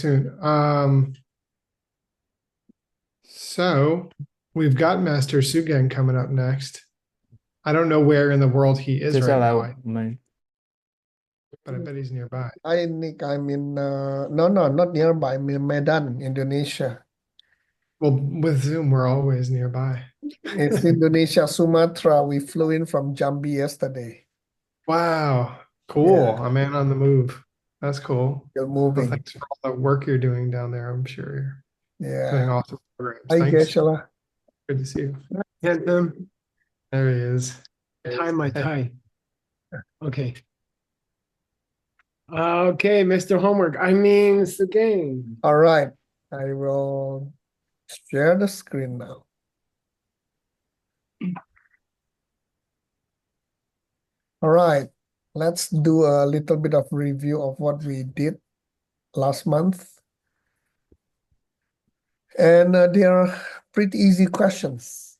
soon. So we've got Master SUGENG coming up next. I don't know where in the world he is 接下 right 来 now, 我们 but I bet he's nearby. I think I'm in, no, not nearby, I'm in Medan, Indonesia. Well, with Zoom, we're always nearby. It's Indonesia, Sumatra. We flew in from Jambi yesterday. Wow, cool. A man on the move. That's cool. Still Well, moving. thanks for all the work you're doing down there. I'm sure you're doing Yeah. awesome programs. Hi, Thanks. Geshe. Good to see you. And There he is. tie my tie. Okay. Okay, Mr. Homework. I mean, it's the game. All right. I will share the screen now. All right. Let's do a little bit of review of what we did last month. And they are pretty easy questions.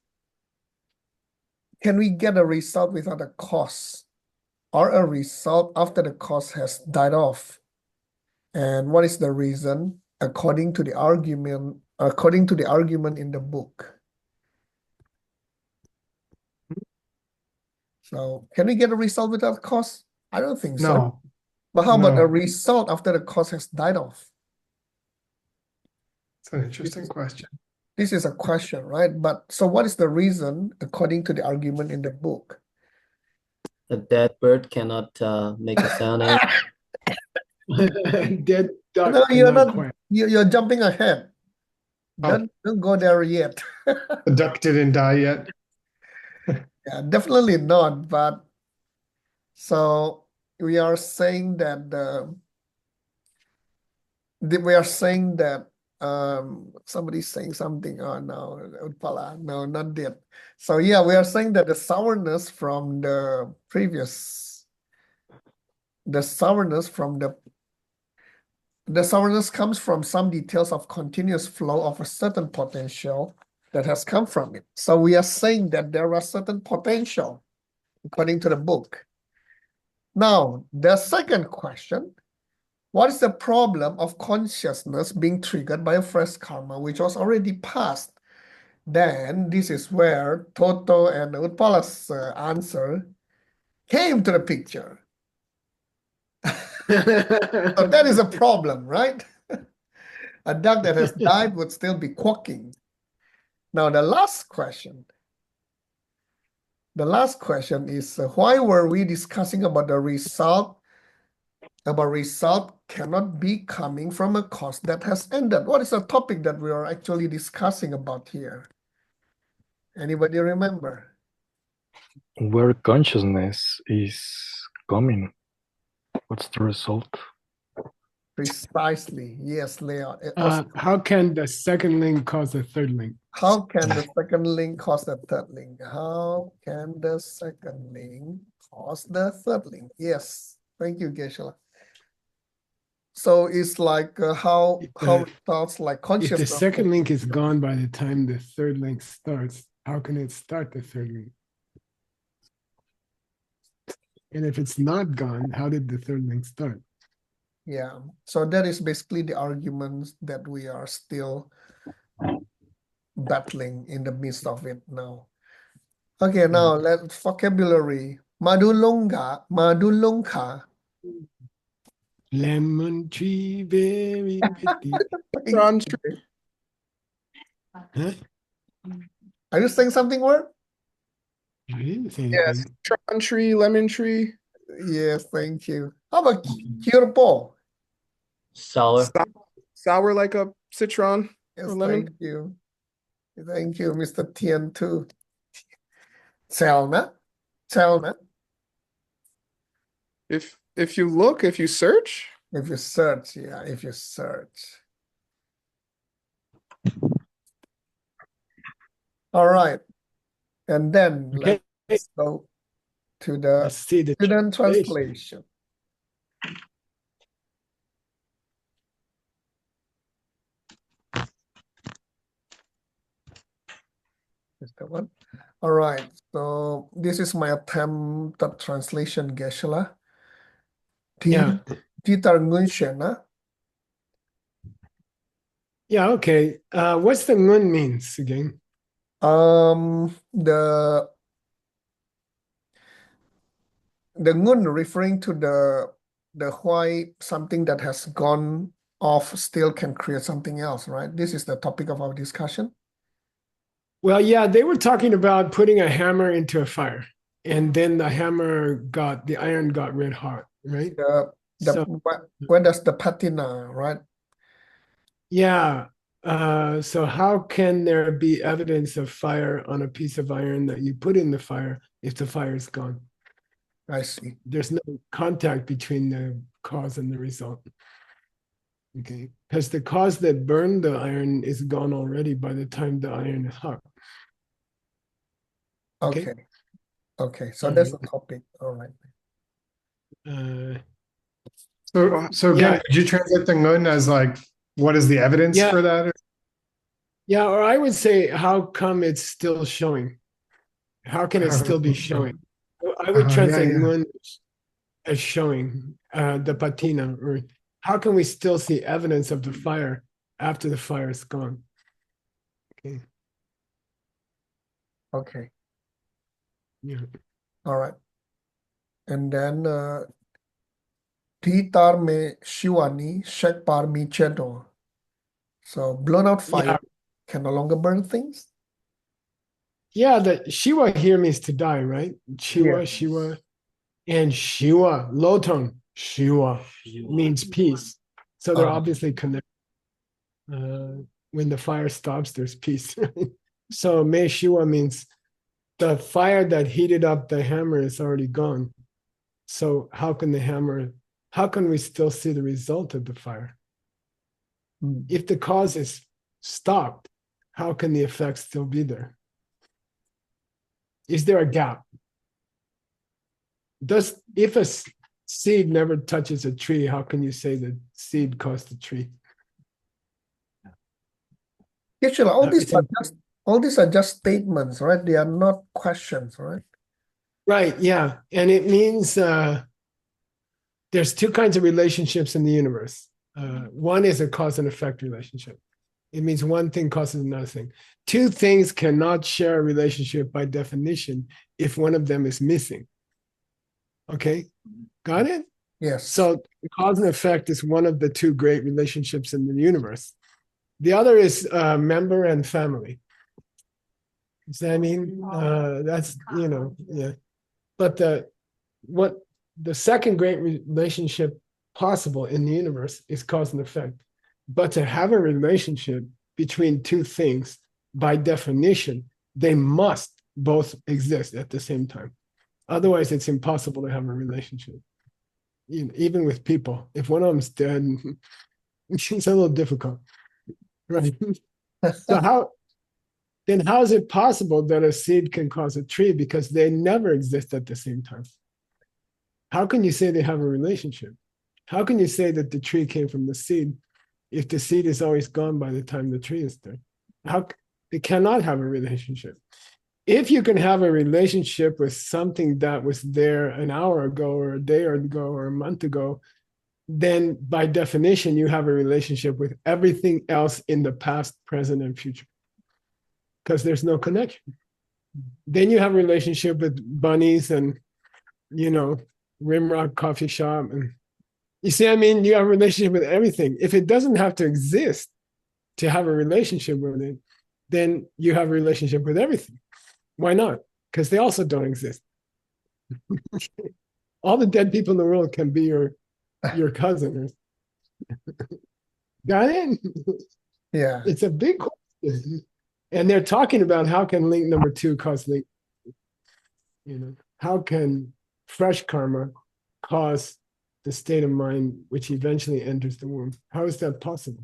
Can we get a result without a cause, or a result after the cause has died off? And what is the reason according to the argument in the book? So can we get a result without cause? I don't think so. No, But how about a no. result after the cause has died off? It's an interesting question. This is a question, right? But so what is the reason according to the argument in the book? A dead bird cannot make a sound. Dead duck. No, you're cannot not. quack. You're jumping ahead. Oh. Don't go there yet. The duck didn't die yet. Yeah, definitely not. But so we are saying that we are saying that somebody's saying something. Oh no, Utpala, no, not that. So yeah, we are saying that the sourness from the previous, the sourness comes from some details of continuous flow of a certain potential that has come from it. So we are saying that there are certain potential according to the book. Now, the second question, what is the problem of consciousness being triggered by a fresh karma, which was already past? Then this is where Toto and Utpala's answer came to the picture. So that is a problem, right? A duck that has died would still be quacking. Now, the last question is why were we discussing about the result? About result cannot be coming from a cause that has ended. What is the topic that we are actually discussing about here? Anybody remember? where consciousness is coming. What's the result? Precisely. Yes, Leon. How can the second link cause the third link? How can the second link cause the third link? How can the second link cause the third link? Yes. Thank you, Geshe. So it's like how results like If consciousness. the second link is gone by the time the third link starts, how can it start the third link? And if it's not gone, how did the third link start? Yeah. So that is basically the arguments that we are still battling in the midst of it now. Okay, now let's vocabulary. Madulongka. Lemon tree, very pretty. Thank you. Huh? Are you saying something, word? I didn't say Yes, anything. citron tree, lemon tree. Yes, thank you. How about Kirpo? Sour. Sour like a citron Yes, or lemon. thank you. Thank you, Mr. Tien too. Chelna. If you look, if you search, If you search, yeah, if you search. All right. And then Okay. let's go to the Let's see the student translation. translation. Is that one? All right. So this is my attempt at translation, Geshe. Yeah. Titar Ngunshena. Yeah, okay. What's the ngun means again? The ngun referring to the why something that has gone off still can create something else, right? This is the topic of our discussion. Well, yeah, they were talking about putting a hammer into a fire, and then the iron got red hot, right? So Where does the patina, right? yeah. So how can there be evidence of fire on a piece of iron that you put in the fire if the fire is gone? I see. There's no contact between the cause and the result. Okay, because the cause that burned the iron is gone already by the time the iron is hot. Okay. Okay. So All that's right. the topic. All right. So again, Yeah. could you translate the ngun as like, what is the evidence Yeah. for that? Yeah, or I would say, how come it's still showing? How can it still be showing? I would Yeah, translate yeah. ngun as showing the patina, or how can we still see evidence of the fire after the fire is gone? Okay. Okay. Yeah. All right. And then Titar me shiwani shek par mi cheto. So blown out fire Yeah. can no longer burn things. Yeah, the Shiva here means to die, right? Shiva, Yeah. Shiva, and Shiva, low tone, Shiva means peace. So they're obviously connected. When the fire stops, there's peace. So Mei Shiva means the fire that heated up the hammer is already gone. So how can we still see the result of the fire? If the cause is stopped, how can the effect still be there? Is there a gap? If a seed never touches a tree, how can you say the seed caused the tree? Actually, It's all these are just statements, right? They are not questions, right? right, yeah. And it means there's two kinds of relationships in the universe. One is a cause and effect relationship. It means one thing causes another thing. Two things cannot share a relationship by definition if one of them is missing. Okay, got it? Yes. So cause and effect is one of the two great relationships in the universe. The other is member and family. Does that mean that's yeah? But the second great relationship possible in the universe is cause and effect. But to have a relationship between two things, by definition, they must both exist at the same time. Otherwise, it's impossible to have a relationship. Even with people, if one of them's dead, it's a little difficult, right? So how is it possible that a seed can cause a tree? Because they never exist at the same time. How can you say they have a relationship? How can you say that the tree came from the seed if the seed is always gone by the time the tree is there? They cannot have a relationship. If you can have a relationship with something that was there an hour ago or a day ago or a month ago, then by definition, you have a relationship with everything else in the past, present, and future, because there's no connection. Then you have a relationship with bunnies and, Rimrock Coffee Shop. And you see, you have a relationship with everything. If it doesn't have to exist to have a relationship with it, then you have a relationship with everything. Why not? Because they also don't exist. All the dead people in the world can be your cousin. Got it? Yeah. It's a big question. And they're talking about how can link number two cause link. How can fresh karma cause the state of mind which eventually enters the womb? How is that possible?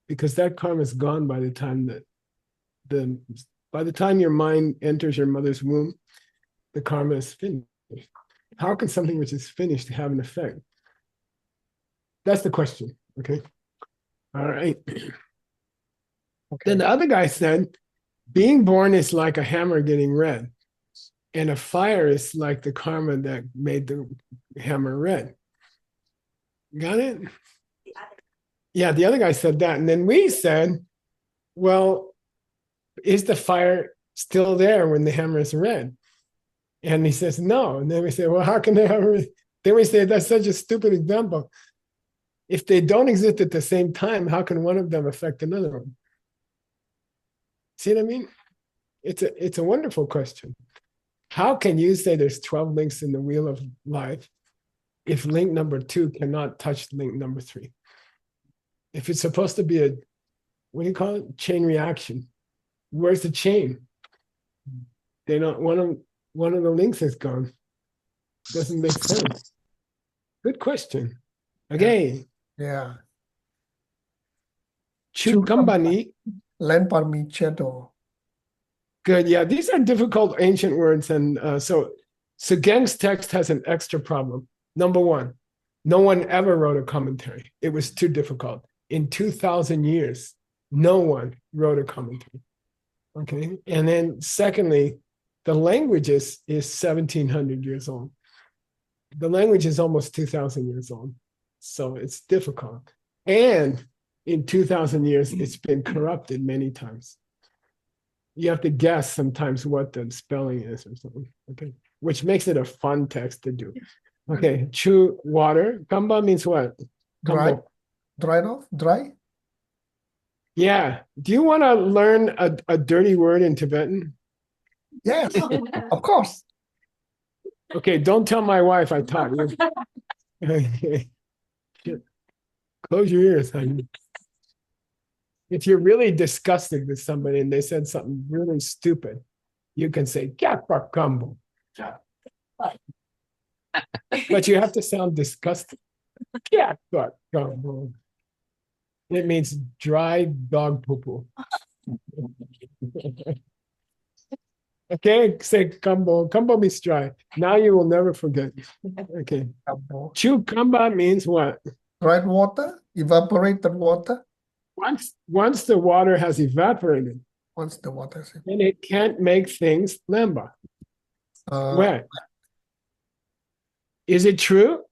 Because that karma is gone by the time your mind enters your mother's womb, the karma is finished. How can something which is finished have an effect? That's the question. Okay. All right. Okay. Then the other guy said, being born is like a hammer getting red, and a fire is like the karma that made the hammer red. Got it? Yeah, the other guy said that. And then we said, well, is the fire still there when the hammer is red? And he says, no. And then we say, well, how can they have? Then we say, that's such a stupid example. If they don't exist at the same time, how can one of them affect another one? See what I mean? It's a wonderful question. How can you say there's 12 links in the wheel of life if link number 2 cannot touch link number 3? If it's supposed to be a, what do you call it? Chain reaction. Where's the chain? They don't, one of the links is gone. Doesn't make sense. Good question. Okay. Yeah. Chukambani. Lempar mi cheto. Good. Yeah, these are difficult ancient words. And so Geng's text has an extra problem. Number one, no one ever wrote a commentary. It was too difficult. In 2,000 years, no one wrote a commentary. Okay. And then secondly, the language is 1,700 years old. The language is almost 2,000 years old. So it's difficult. And in 2,000 years, it's been corrupted many times. You have to guess sometimes what the spelling is or something. Okay. Which makes it a fun text to do. Okay. Chu, water. Kamba means what? Dry. Kambo. Dried off? Dry? Yeah. Do you want to learn a dirty word in Tibetan? Yes, of course. Okay, don't tell my wife I taught you. Okay. Close your ears, honey. If you're really disgusted with somebody and they said something really stupid, you can say, "Kyapa kambo." But you have to sound disgusted. "Kyapa kambo." It means dry dog poo-poo. Okay, say kambo. Kambo means dry. Now you will never forget. Okay. Chukamba means what? Dried water? Evaporated water? Once the water has evaporated, Once the water is then it can't make things lamba. Wet. Is it true?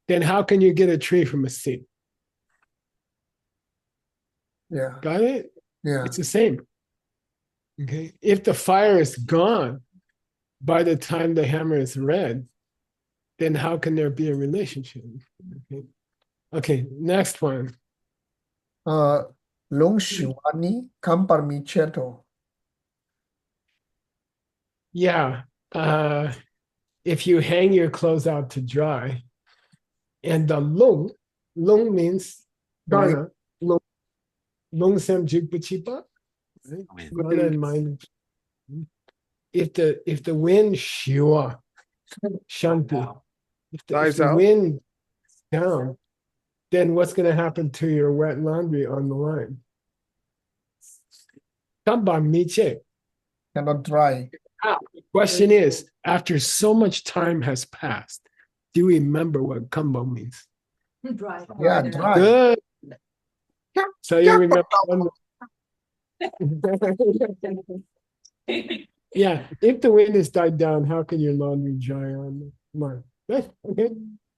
Then how can you get a tree from a seed? yeah, Got it? yeah. It's the same. Okay. If the fire is gone by the time the hammer is red, then how can there be a relationship? Okay. Okay, next one. Long shiwani kampar mi cheto. Yeah. If you hang your clothes out to dry, and the lung means Ghana, lung sem jigpachipa. Ghana and mind. If the wind shua, shanti, if Dies the out. wind down, then what's going to happen to your wet laundry on the line? Kamba miche. Cannot dry. The question is, after so much time has passed, do you remember what kambo means? Dry. Yeah, dry. Good. So you remember one. Yeah, if the wind has died down, how can your laundry dry on the line? Good. Okay.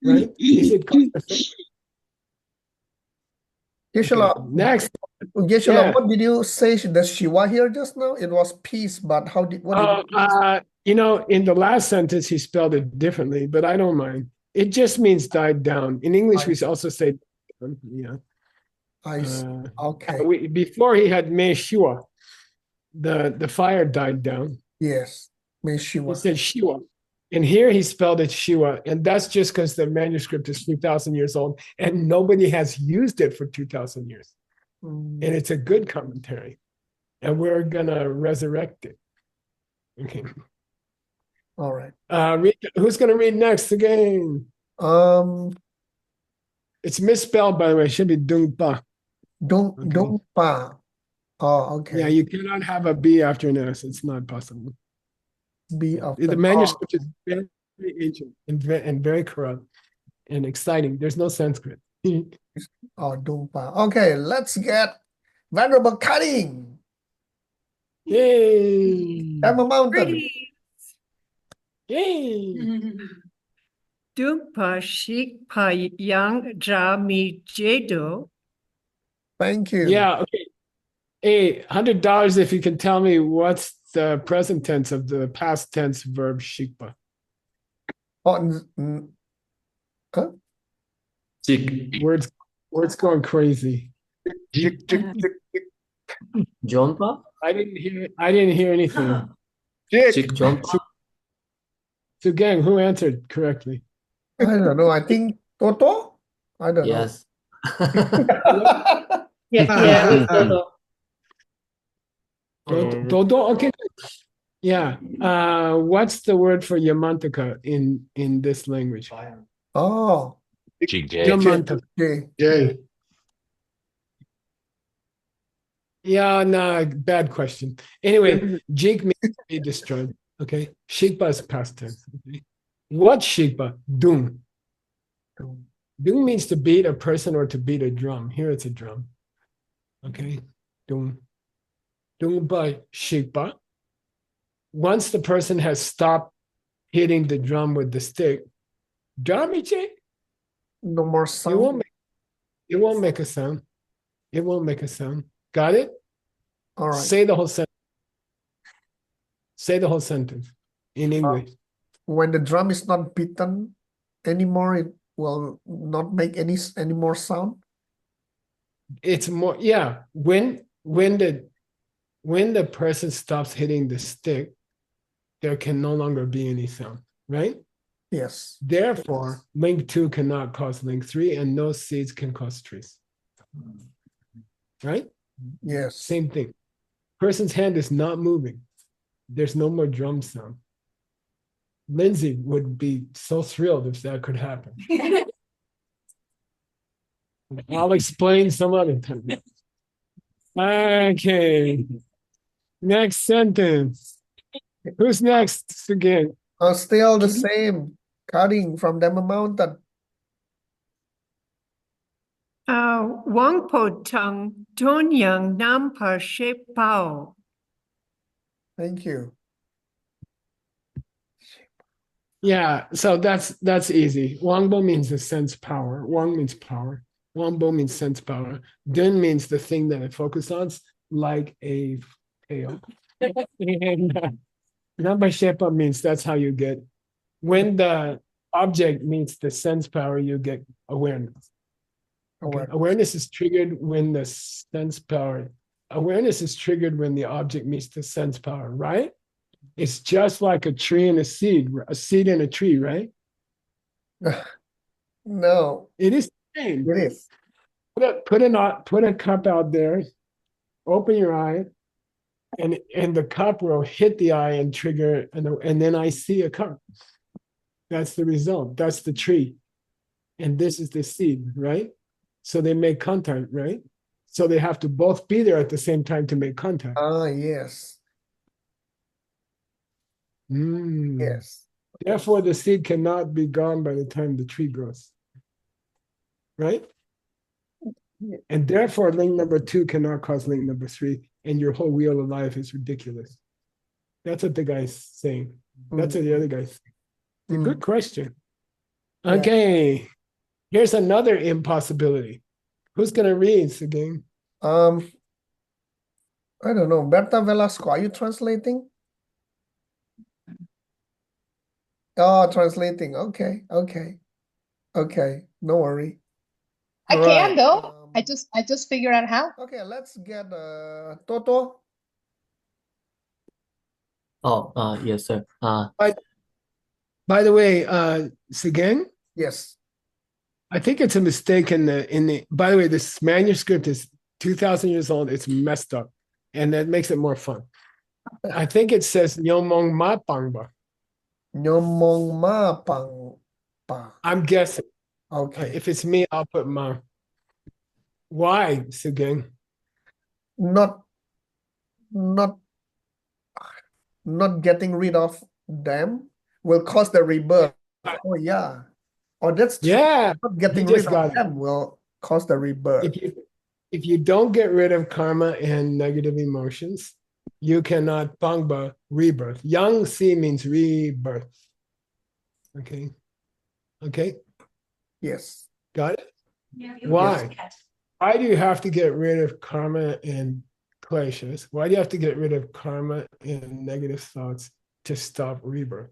Right? Is it Geshe-la, next? Geshe-la, Yeah. what did you say the Shiva here just now? It was peace, but what did you In the last sentence, he spelled it differently, but I don't mind. It just means died down. In English, we also say, yeah. I see. Okay. Before he had me Shiva, the fire died down. Yes. May He Shiva. said Shiva. And here he spelled it Shiva. And that's just because the manuscript is 3,000 years old and nobody has used it for 2,000 years. And it's a good commentary. And we're going to resurrect it. Okay. All right. Who's going to read next again? It's misspelled, by the way. It should be Dungpa. Dongpa. Oh, okay. Yeah, you cannot have a B after an S. It's not possible. B of The manuscript is very ancient and very corrupt and exciting. There's no Sanskrit. Dongpa. Okay, let's get Venerable Cutting. Yay! Dharma Mountain. Greetings. Yay! Dumpa shik pa yang ja mi jedo. Thank you. Yeah, okay. Hey, $100 if you can tell me what's the present tense of the past tense verb shikpa. Oh, huh? Words going crazy. Jompa? I didn't hear anything. Chik Jompa? So gang, who answered correctly? I don't know. I think Toto? I don't Yes. Yeah, it's Toto. Dodo, okay. Yeah. What's the word for Yamantaka in this language? know. Oh, Yamantaka. okay. Jay. Yeah, no, bad question. Anyway, Jake means to be destroyed. Okay. Shikpa is past tense. Okay? What Shikpa? Dung. Dung means to beat a person or to beat a drum. Here it's a drum. Okay. Dung. Dung by Shikpa. Once the person has stopped hitting the drum with the stick, Dramiche, No more it sound. it won't make a sound. It won't make a sound. Got it? All right. Say the whole sentence. Say the whole sentence in English. When the drum is not beaten anymore, it will not make any more sound. It's more, yeah. When the person stops hitting the stick, there can no longer be any sound, right? Yes. Therefore, link 2 cannot cause link 3, and no seeds can cause trees. Right? Yes. Same thing. Person's hand is not moving. There's no more drum sound. Lindsay would be so thrilled if that could happen. I'll explain some other time. Okay. Next sentence. Who's next again? Still the same. Cutting from them mountain. Wang po tung don yang nam pa ship pao. Thank you. Yeah, so that's easy. Wangbo means the sense power. Wang means power. Wangbo means sense power. Dun means the thing that it focuses on, like a tail. And number shepa means that's how you get. When the object meets the sense power, you get awareness. Okay. Awareness is triggered when the sense power. Awareness is triggered when the object meets the sense power, right? It's just like a tree and a seed and a tree, right? No, It is the same. it is. Put a cup out there, open your eye, and the cup will hit the eye and trigger, and then I see a cup. That's the result. That's the tree. And this is the seed, right? So they make contact, right? So they have to both be there at the same time to make contact. Ah, yes. Yes. Therefore, the seed cannot be gone by the time the tree grows. Right? And therefore, link number 2 cannot cause link number 3, and your whole wheel of life is ridiculous. That's what the guy's saying. That's what the other guy's saying. Good question. Okay. Here's another impossibility. Who's gonna read again? I don't know. Berta Velasco, are you translating? Oh, translating. Okay. No worry. I Right. can though. I just figured out how. Okay, let's get Toto. Oh, yes, sir. By the way, Seguin, Yes. I think it's a mistake in the. By the way, this manuscript is 2,000 years old. It's messed up, and that makes it more fun. I think it says Nyomong Ma Pangba. Nyomong ma pang pa. I'm guessing. Okay. If it's me, I'll put Ma. Why, Seguin? Not getting rid of them will cause the rebirth. Oh yeah. Oh, that's true. Yeah. Not getting you just rid got of it. them will cause the rebirth. If you don't get rid of karma and negative emotions, you cannot pangba rebirth. Yang si means rebirth. Okay. Okay, Yes. got it? Why? Why do you have to get rid of karma and kleshas? Why do you have to get rid of karma and negative thoughts to stop rebirth?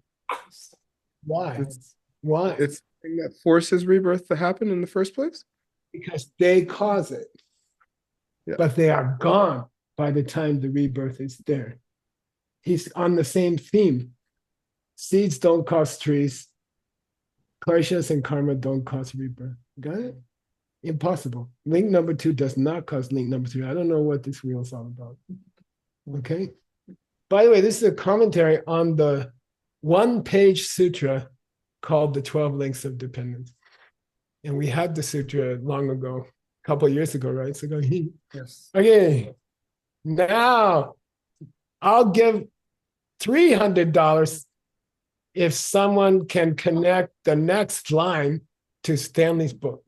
Why? It's- Why? It's the thing that forces rebirth to happen in the first place. Because they cause it. Yeah. But they are gone by the time the rebirth is there. He's on the same theme. Seeds don't cause trees. Kleshas and karma don't cause rebirth. Got it? Impossible. Link number 2 does not cause link number 3. I don't know what this wheel is all about. Okay. By the way, this is a commentary on the one-page sutra called the 12 Links of Dependence. And we had the sutra long ago, a couple of years ago, right? So go, Yes. okay. Now I'll give $300 if someone can connect the next line to Stanley's book.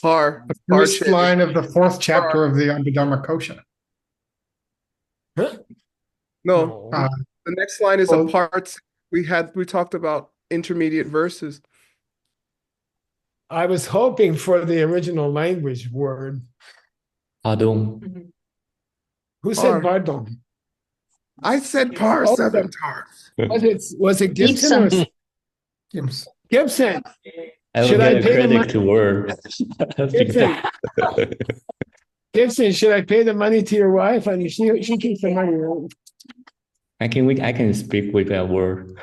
Par. First chanting. line of the 4th chapter of the Abhidharma Kosha. Huh? No, Uh, the next line is well- a part we talked about intermediate verses. I was hoping for the original language word. Pardon. Who said Par. pardon? I said par Oh, 7 times. Was it Gibson or Gibson. Gibbs. Gibson? I will Should I get a pay the credit money? to word. Gibson, Gibson, should I pay the money to your wife? I mean, she keeps the money. Right? I can speak with a word.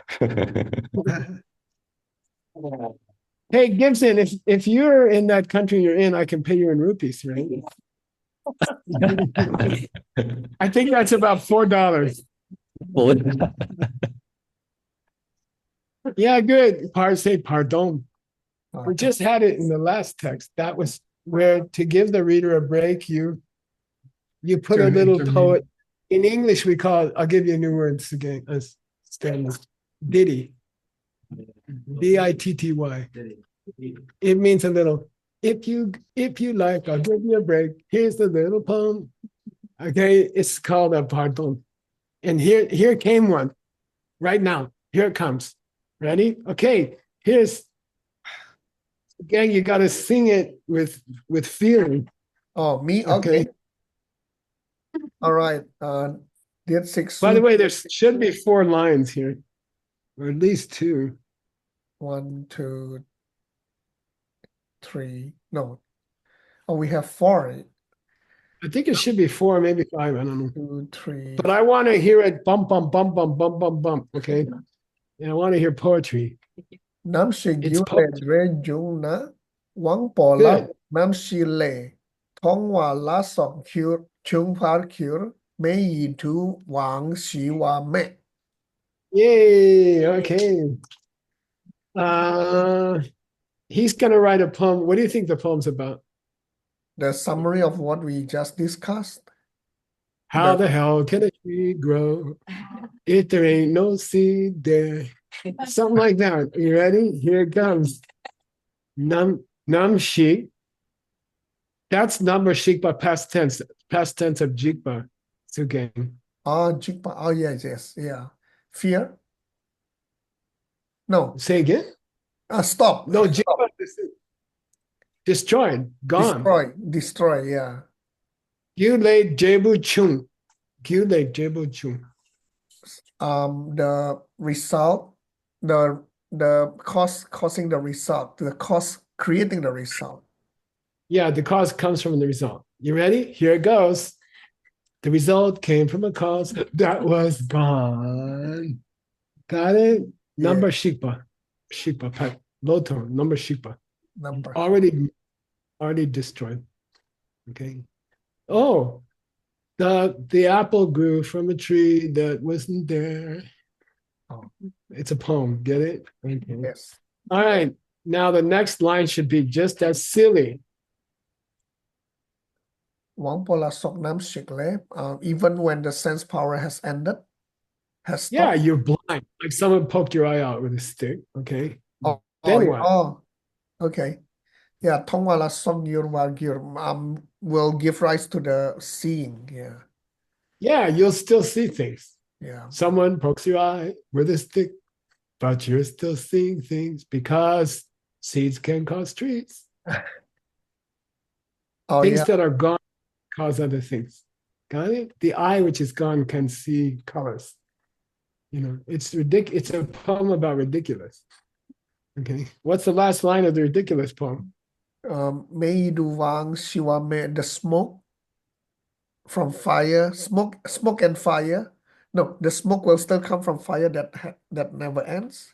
Hey, Gibson, if you're in that country you're in, I can pay you in rupees, right? I think that's about $4. Yeah, good. Say pardon. We just had it in the last text. That was where to give the reader a break, you put Do a an little interlude. poet. In English, we call it, I'll give you a new word again, Stanley. Ditty. Ditty. It means a little, if you like, I'll give you a break. Here's the little poem. Okay, it's called a pardon. And here came one. Right now. Here it comes. Ready? Okay, here's again, you gotta sing it with feeling. Oh, me? Okay. All right. Dear six. By the way, there should be 4 lines here, or at least 2. 1, 2, 3. No. Oh, we have 4. I think it should be 4, maybe 5. I don't know. 2, 3. But I want to hear it bump, bump, bump, bump, bump, bump, bump. Okay. And I want to hear poetry. Nam shi It's yu le poetry. dre jung na wang po la Good. nam shi le tong wa la song kyur chung par kyur me yi tu wang shi wa me. Yay. Okay. He's gonna write a poem. What do you think the poem's about? The summary of what we just discussed. How the hell can a tree grow if there ain't no seed there? Something like that. You ready? Here it comes. Nam shik. That's number shik, but past tense of jikpa. Sugeng. Oh, jikpa. Oh, yes. Yeah. Fear? No. Say again? Stop. No, jikpa is destroyed, gone. Destroy, yeah. Gyule jebu chung. Gyule jebu chung. The result, the cause causing the result, the cause creating the result. Yeah, the cause comes from the result. You ready? Here it goes. The result came from a cause that was gone. Got it? Number shikpa. Shikpa, pat. Low tone, number shikpa. Number. Already destroyed. Okay. Oh, the apple grew from a tree that wasn't there. Oh. It's a poem. Get it? Okay. Yes. All right. Now the next line should be just as silly. Wang po la sok nam shik le. Even when the sense power has ended, has stopped. Yeah, you're blind. Like someone poked your eye out with a stick. Okay. Then what? Oh, okay. Yeah, tong wa la song yur wa gyur will give rise to the seeing. Yeah. Yeah, you'll still see things. Yeah. Someone pokes your eye with a stick, but you're still seeing things because seeds can cause trees. Oh Things yeah. that are gone cause other things. Got it? The eye which is gone can see colors. You know, it's ridiculous. It's a poem about ridiculous. Okay. What's the last line of the ridiculous poem? May du wang shiwa me, the smoke from fire, smoke and fire. No, the smoke will still come from fire that never ends.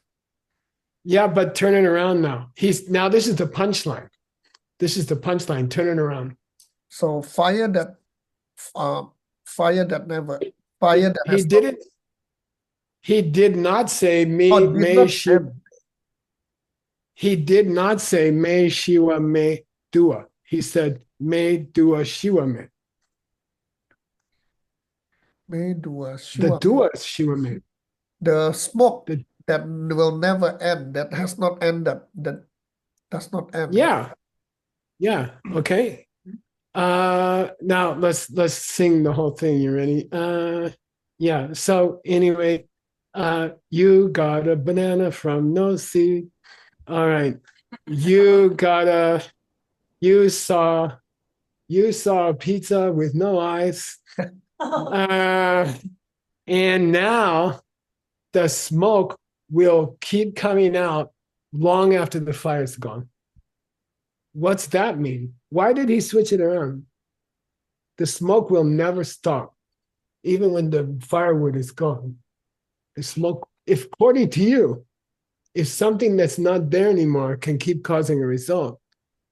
Yeah, but turn it around now. Now this is the punchline. This is the punchline. Turn it around. So fire that never fire that He has didn't. He did not say me Oh, did may not she. end. He did not say me shiwa me dua. He said me dua shiwa me. May dua The shiwa. dua is shiwa me. The smoke The- that will never end, that has not ended, that does not end. Yeah. Yeah. Okay. Now let's sing the whole thing. You ready? Yeah. So anyway, you got a banana from no seed. All right. You saw a pizza with no eyes. And now the smoke will keep coming out long after the fire's gone. What's that mean? Why did he switch it around? The smoke will never stop, even when the firewood is gone. The smoke, if according to you, if something that's not there anymore can keep causing a result,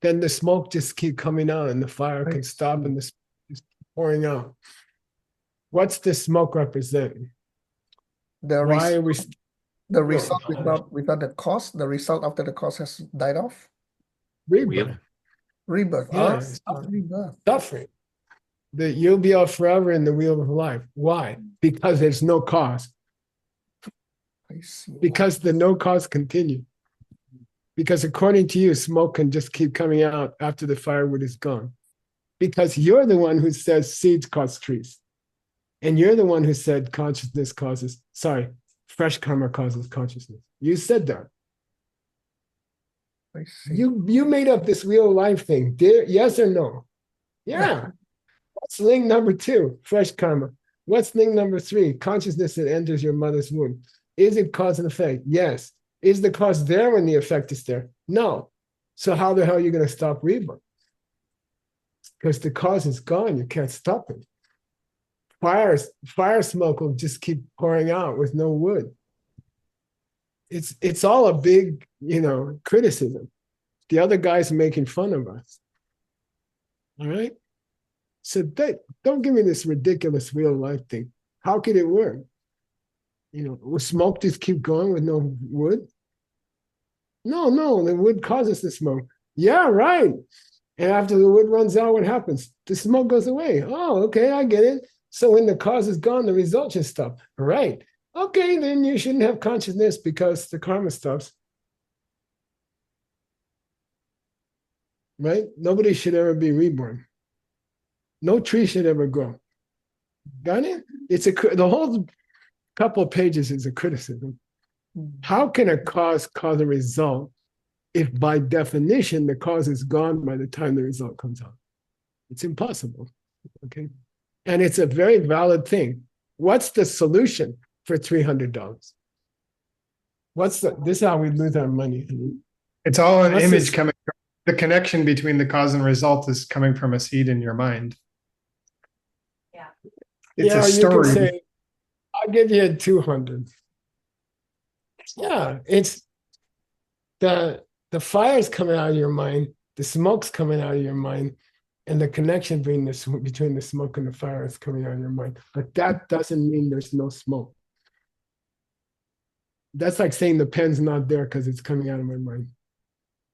then the smoke just keep coming out and the fire can stop and the smoke just keep pouring out. What's the smoke represent? The Why are we? the result without the cause, the result after the cause has died off. Rebirth. Rebirth. Yeah, Rebirth. suffering. That you'll be out forever in the wheel of life. Why? Because there's no cause. I see. Because the no cause continue. Because according to you, smoke can just keep coming out after the firewood is gone. Because you're the one who says seeds cause trees. And you're the one who said fresh karma causes consciousness. You said that. I see. You made up this wheel of life thing. Yes or no? Yeah. What's link number 2? Fresh karma. What's link number 3? Consciousness that enters your mother's womb. Is it cause and effect? Yes. Is the cause there when the effect is there? No. So how the hell are you going to stop rebirth? Because the cause is gone. You can't stop it. Fire smoke will just keep pouring out with no wood. It's all a big, criticism. The other guy's making fun of us. All right? So don't give me this ridiculous real life thing. How could it work? Will smoke just keep going with no wood? No, the wood causes the smoke. Yeah, right. And after the wood runs out, what happens? The smoke goes away. Oh, okay, I get it. So when the cause is gone, the result should stop. Right. Okay, then you shouldn't have consciousness because the karma stops. Right? Nobody should ever be reborn. No tree should ever grow. Got it? The whole couple of pages is a criticism. How can a cause a result if by definition the cause is gone by the time the result comes out? It's impossible. Okay. And it's a very valid thing. What's the solution for $300? This is how we lose our money. It's all an image coming from the connection between the cause and result is coming from a seed in your mind. Yeah. It's a story. You can say, I'll give you 200. Yeah, it's the fire's coming out of your mind, the smoke's coming out of your mind, and the connection between the smoke and the fire is coming out of your mind. But that doesn't mean there's no smoke. That's like saying the pen's not there because it's coming out of my mind.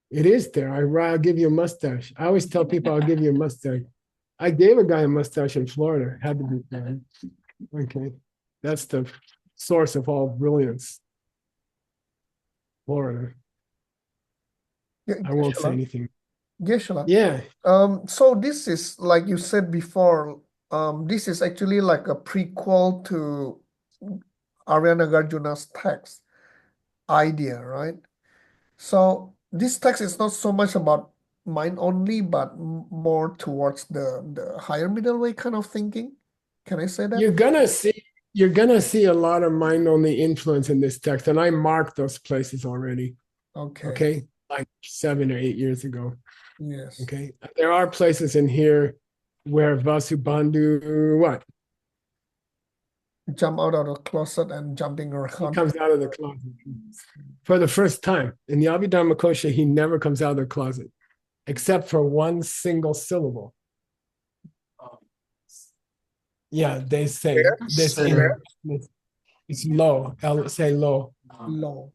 It is there. I'll give you a mustache. I always tell people I'll give you a mustache. I gave a guy a mustache in Florida. Had to be there. Okay. That's the source of all brilliance. Florida. I won't say anything. Geshe. Yeah. So this is like you said before, this is actually like a prequel to Arya Nagarjuna's text idea, right? So this text is not so much about mind only, but more towards the higher middle way kind of thinking. Can I say that? You're gonna see a lot of mind-only influence in this text, and I marked those places already. Okay. Okay, like 7 or 8 years ago. Yes. Okay, there are places in here where Vasubandhu what? Jump out of the closet and jumping He around. comes out of the closet for the first time. In the Abhidharma Kosha, he never comes out of the closet, except for one single syllable. Yeah, they say this it's low. Say low. Low.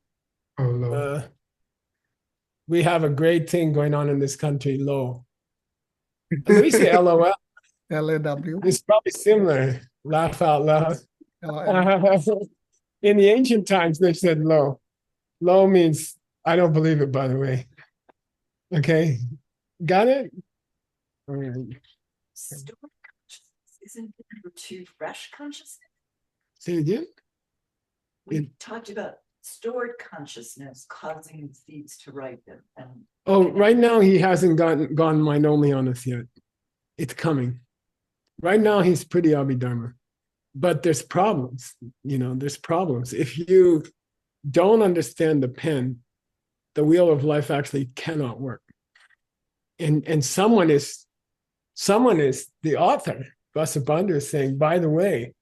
Oh, no. We have a great thing going on in this country, low. Let me say LOL. LAW. It's probably similar. Laugh out loud. In the ancient times, they said low. Low means I don't believe it, by the way. Okay, got it? All right. Stored consciousness isn't it to fresh consciousness? Say it again. We talked about stored consciousness causing seeds to ripen, and Oh, right now he hasn't gone mind only on us yet. It's coming. Right now he's pretty Abhidharma. But there's problems, there's problems. If you don't understand the pen, the wheel of life actually cannot work. And someone is the author, Vasubandhu, is saying, by the way,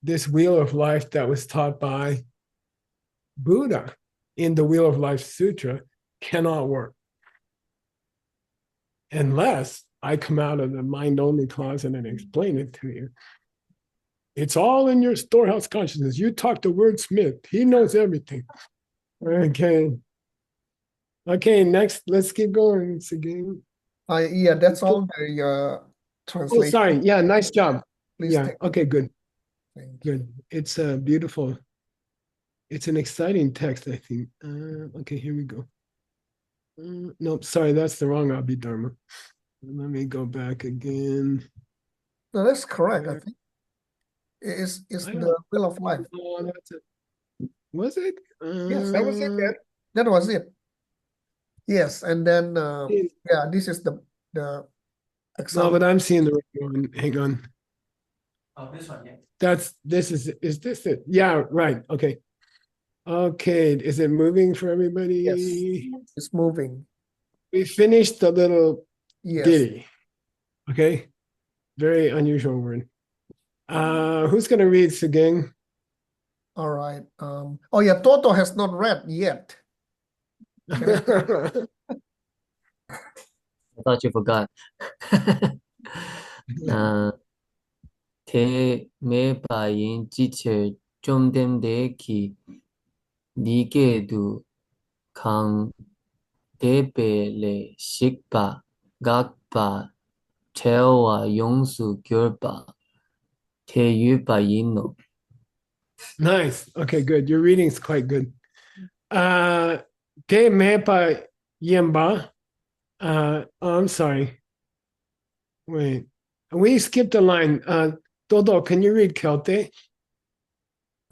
this wheel of life that was taught by Buddha in the Wheel of Life Sutra cannot work unless I come out of the mind-only closet and explain it to you. It's all in your storehouse consciousness. You talk to Wordsmith. He knows everything. Okay. Okay, next, let's keep going. It's again. Yeah, that's all the Oh, translation. sorry. Yeah, nice job. Please Yeah, take okay, good. Thank you. Good. It's a beautiful, it's an exciting text, I think. Okay, here we go. Nope, sorry, that's the wrong Abhidharma. Let me go back again. No, that's correct, I think. It's I the don't- Wheel of Life. Oh, that's it. Was it? Yes, that was it. That was it. Yes, and then yeah, this is the No, example. but I'm seeing the right one. Hang on. Oh, this one, yeah. Is this it? Yeah, right. Okay. Okay, is it moving for everybody? Yes. It's moving. We finished the little Yes. ditty. Okay. Very unusual word. Who's gonna read Sugeng? All right. Oh yeah, Toto has not read yet. I thought you forgot. 대 매바인 지체 좀 됨되기 니게도 강 대배레 식바 각바 제어와 용수 결바 대유바인노. Nice. Okay, good. Your reading's quite good. Te mepa yemba. I'm sorry. Wait. We skipped a line. Dodo, can you read Kelte?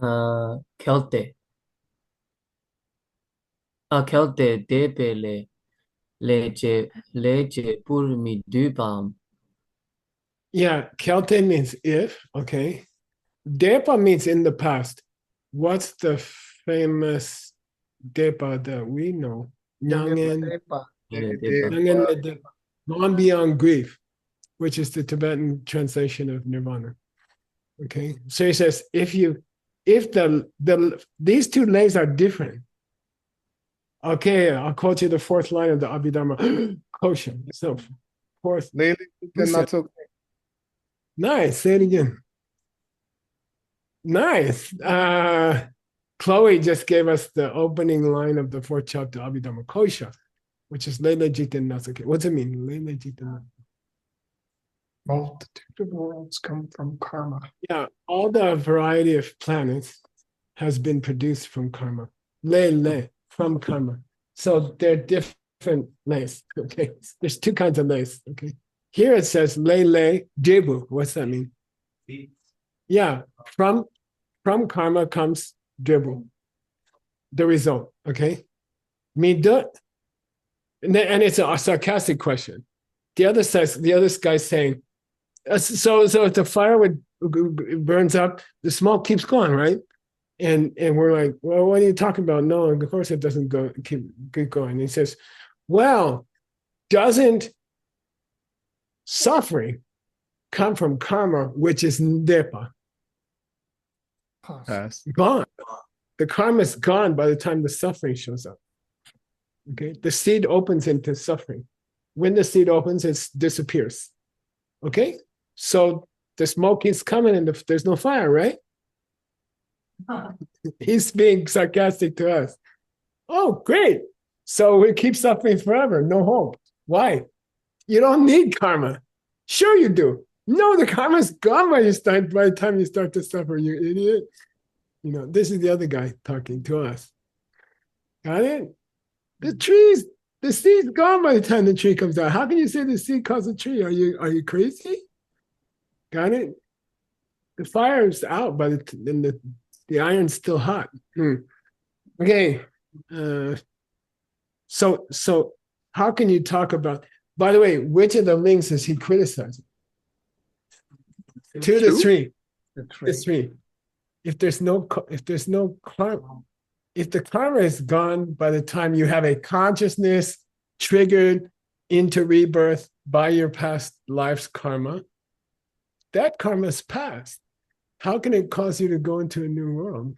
결대. 결대 대배레 레제 불미 두밤. Yeah, Kelte means if. Okay. Depa means in the past. What's the famous Depa that we know? Nyangen, Gone Beyond Grief, which is the Tibetan translation of Nirvana. Okay, so he says if these two lays are different. Okay, I'll quote you the fourth line of the Abhidharma Kosha. So fourth. Lately, not so. Nice. Say it again. Nice. Chloe just gave us the opening line of the fourth chapter Abhidharma Kosha, which is Lele Jiten Nasake. What's it mean? Lele Jiten. Multitude of worlds come from karma. Yeah, all the variety of planets has been produced from karma. Lele, from karma. So they're different lays. Okay. There's two kinds of lays. Okay. Here it says Lele Jebu. What's that mean? Yeah, from karma comes Jebu. The result. Okay. Midut And it's a sarcastic question. The other guy's saying, so if the firewood burns up, the smoke keeps going, right? And we're like, well, what are you talking about? No, of course it doesn't keep going. And he says, well, doesn't suffering come from karma, which is ndepa? Past. Pass. Gone. The karma is gone by the time the suffering shows up. Okay, the seed opens into suffering. When the seed opens, it disappears. Okay, so the smoke is coming and there's no fire, right? He's being sarcastic to us. Oh, great. So we keep suffering forever, no hope. Why? You don't need karma. Sure you do. No, the karma's gone by the time you start to suffer, you idiot. You know, this is the other guy talking to us. Got it? The seed's gone by the time the tree comes out. How can you say the seed caused a tree? Are you crazy? Got it? The fire's out by the iron's still hot. Okay. So how can you talk about, by the way, which of the links is he criticizing? 2 to 3. The 3. If the karma is gone by the time you have a consciousness triggered into rebirth by your past life's karma, that karma is past. How can it cause you to go into a new world?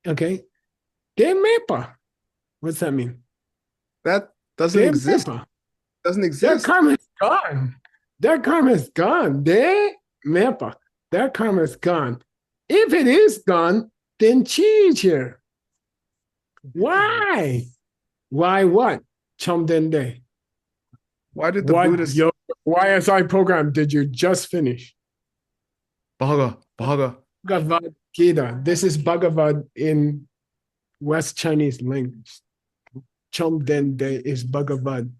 Okay. De mepa. What's that mean? That doesn't exist. Mepa. Doesn't That exist. karma is gone. That karma is gone. De mepa. That karma is gone. If it is gone, then change here. Why? Why what? Chomdende. Why did the What Buddhists your YSI program did you just finish? Bhaga? Bhagavad Gita. This is Bhagavad in West Chinese language. Chomdende is Bhagavad.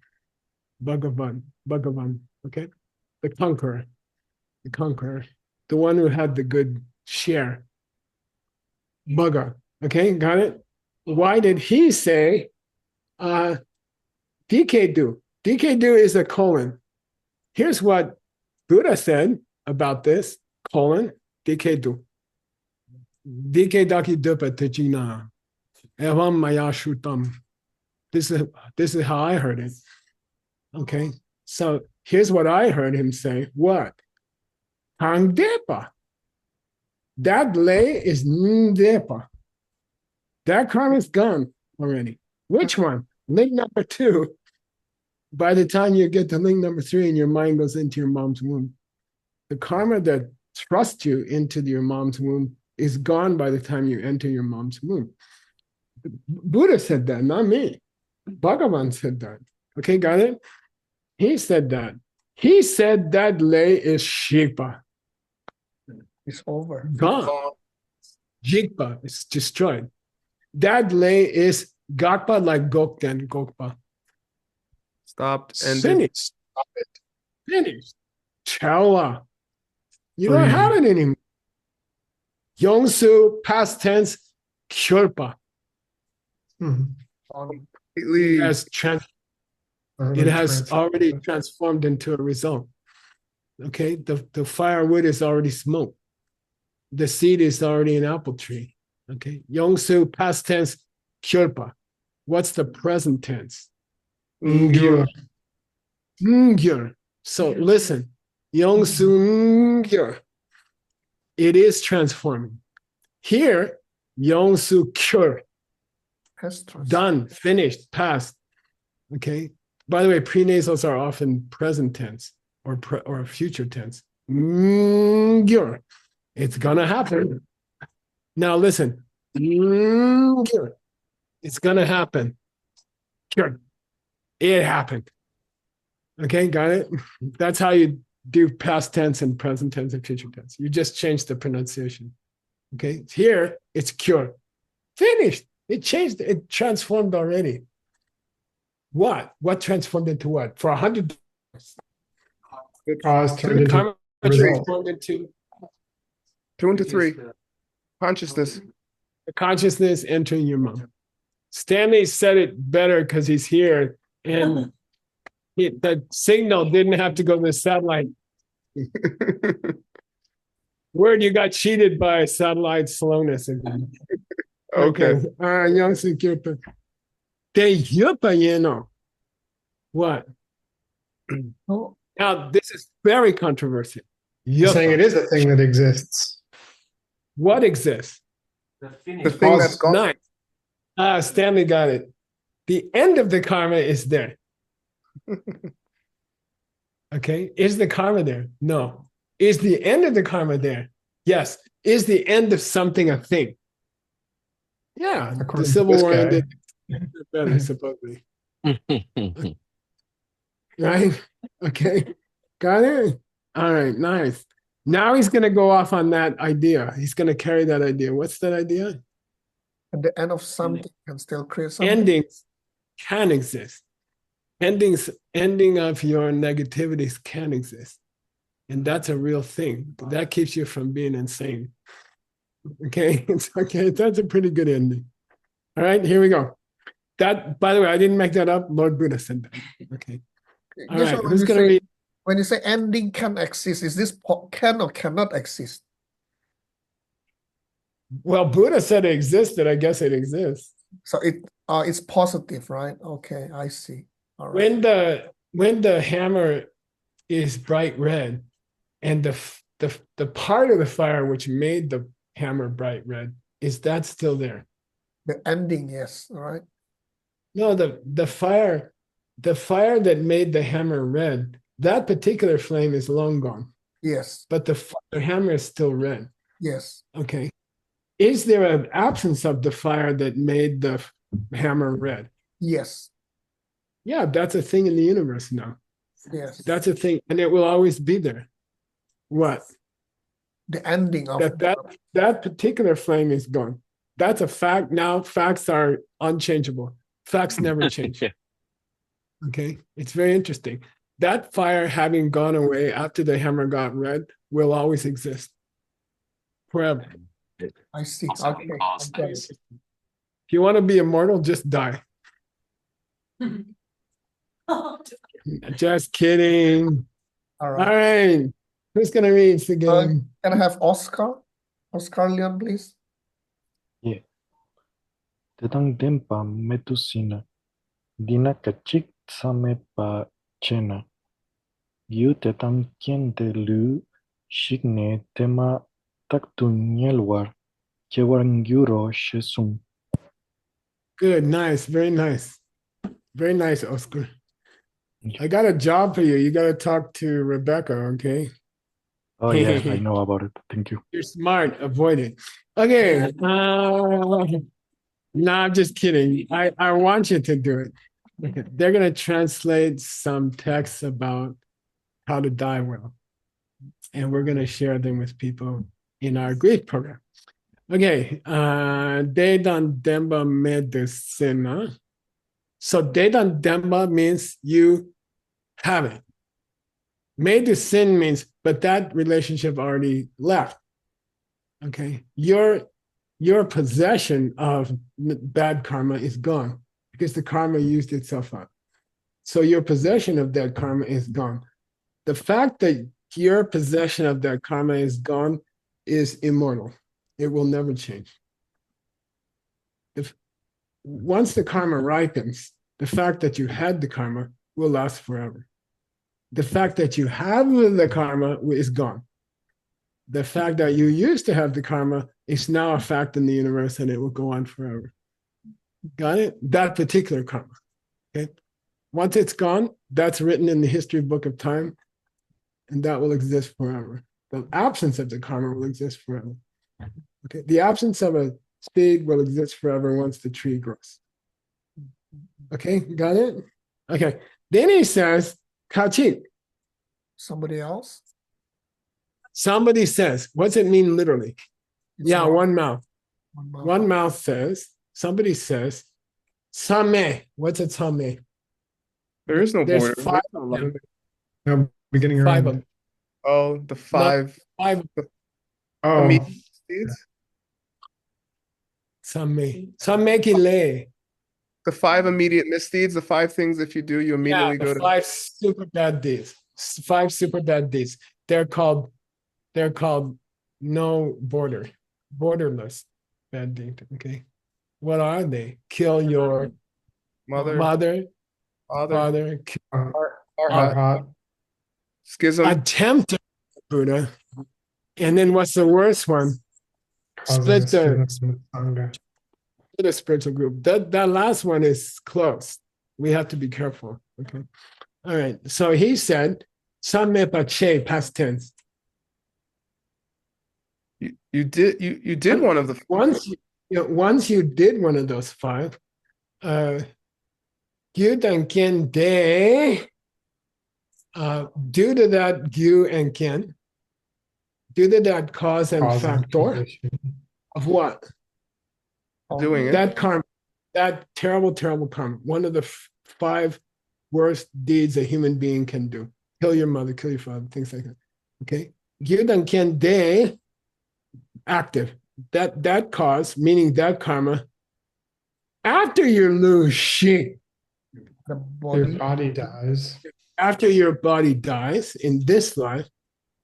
Bhagavan. Okay? The conqueror. The one who had the good share. Bugger. Okay, got it? Why did he say DK-do? DK-do is a colon. Here's what Buddha said about this, colon, DK-do. DK-daki dupa tejina. Evam maya shutam. This is how I heard it. Okay, so here's what I heard him say. What? Hangdepa. That lay is ndepa. That karma is gone already. Which one? Link number 2. By the time you get to link number 3 and your mind goes into your mom's womb, the karma that thrusts you into your mom's womb is gone by the time you enter your mom's womb. Buddha said that, not me. Bhagavan said that. Okay, got it? He said that. He said that lay is Shikpa. It's over. Gone. Jigpa is destroyed. That lay is Gakpa, like Gokten, Gokpa. stopped and Finished. Finished. Chawa. You don't have it anymore. Yongsu, past tense, Kyurpa. completely It has already transformed into a result. Okay, the firewood is already smoke. The seed is already an apple tree. Okay, Yongsu, past tense, Kyurpa. What's the present tense? Ngyur. Ngyur. So listen, Yongsu Ngyur. It is transforming. Here, Yongsu Kyur. Done, finished, past. Okay. By the way, prenasals are often present tense or future tense. Ngyur. It's gonna happen. Now listen. Ngyur. It's gonna happen. Kyur. It happened. Okay, got it? That's how you do past tense and present tense and future tense. You just change the pronunciation. Okay, here it's cure. Finished. It changed, it transformed already. What? What transformed into what? For 100 Cause turned into transformed into 2 into 3 consciousness. the consciousness entering your mom. Stanley said it better because he's here, and the signal didn't have to go to the satellite. Word, you got cheated by satellite slowness again. Okay. Young security. Te yupa yeno. What? Oh, Now, this is very controversial. You're saying it is a thing that exists. What exists? The thing that's gone. Nice. Stanley got it. The end of the karma is there. Okay. Is the karma there? No. Is the end of the karma there? Yes. Is the end of something a thing? Yeah. According The to Civil this War guy. ended better, supposedly. Right? Okay. Got it? All right. Nice. Now he's going to go off on that idea. He's going to carry that idea. What's that idea? at the end of something can still create something. Endings can exist. Ending of your negativities can exist. And that's a real thing. That keeps you from being insane. Okay, it's okay. That's a pretty good ending. All right, here we go. That, by the way, I didn't make that up. Lord Buddha said that. Okay. All Yes, right, when who's you going to say- read? When you say ending can exist, is this can or cannot exist? Well, Buddha said it existed. I guess it exists. So it's positive, right? Okay, I see. All right. When the hammer is bright red, and the part of the fire which made the hammer bright red, is that still there? The ending, yes, all right. No, the fire that made the hammer red, that particular flame is long gone, Yes, but the hammer is still red. yes, Okay. Is there an absence of the fire that made the hammer red? yes, Yeah, that's a thing in the universe now. yes. That's a thing, and it will always be there. What? The ending of That particular flame is gone. That's a fact. Now facts are unchangeable. Facts never change. Okay, it's very interesting. That fire having gone away after the hammer got red will always exist forever. I see. Okay, I get it. If you want to be immortal, just die. Just kidding. All All right. right. Who's gonna read the game? Can I have Oscar? Oscar Leon, please. Tetang dempa metusina. Dina kachik same pa chena. Yu tetang kiente lu shigne tema taktunyelwar. Kewarangyuro shesum. Good, nice, very nice. Very nice, Oscar. I got a job for you. You got to talk to Rebecca, okay? Oh yeah, I know about it. Thank you. You're smart. Avoid it. Okay. No, I'm just kidding. I want you to do it. Okay. They're going to translate some texts about how to die well. And we're going to share them with people in our grief program. Okay. Dedan Demba Medicina. So Dedan Demba means you have it. Medicine means, but that relationship already left. Okay. Your possession of bad karma is gone because the karma used itself up. So your possession of that karma is gone. The fact that your possession of that karma is gone is immortal. It will never change. Once the karma ripens, the fact that you had the karma will last forever. The fact that you have the karma is gone. The fact that you used to have the karma is now a fact in the universe and it will go on forever. Got it? That particular karma. Okay. Once it's gone, that's written in the history book of time, and that will exist forever. The absence of the karma will exist forever. Okay. The absence of a spig will exist forever once the tree grows. Okay, got it? Okay. Then he says, Kachik. Somebody else? Somebody says, what's it mean literally? It's Yeah, one mouth. One mouth. One mouth says, somebody says, Same. What's a Same? There is no There's border. five There's no of line. them. No, beginning or Five end. of them. Oh, the five Five. Oh, immediate seeds. Same. Same kile. The 5 immediate misdeeds, the 5 things if you do, you immediately the go to. 5 super bad deeds. 5 super bad deeds. They're called no borderless bad deed. Okay. What are they? Kill your mother, father, Arhat. Schism. attempt to Buddha. And then what's the worst one? Causing a Split the schism with Sangha. spiritual group. That last one is close. We have to be careful. Okay. All right. So he said, Samme pache, past tense. You did one of the Once you did one of those 5, Gyu and Ken de, due to that Gyu and Ken, due to that cause and Cause and factor condition. of what? doing it. That karma, that terrible, terrible karma. One of the 5 worst deeds a human being can do. Kill your mother, kill your father, things like that. Okay. Gyu and Ken de, active. That cause, meaning that karma, after you lose shit, The Your body. body dies. after your body dies in this life,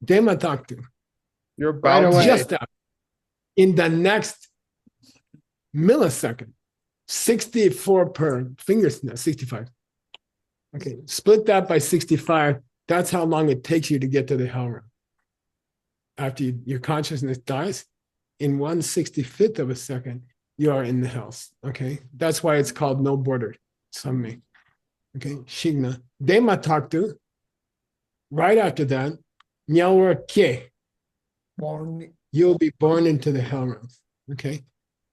demataktu, You're about Right away. just that, in the next millisecond, 64 per finger snap, 65. Okay, split that by 65. That's how long it takes you to get to the hell realm. After your consciousness dies, in 1/65th of a second, you are in the hells. Okay, that's why it's called no border. Samme. Okay, Shigna. Dema taktu. Right after that, Nyawar Ke. Born. You'll be born into the hell realms. Okay.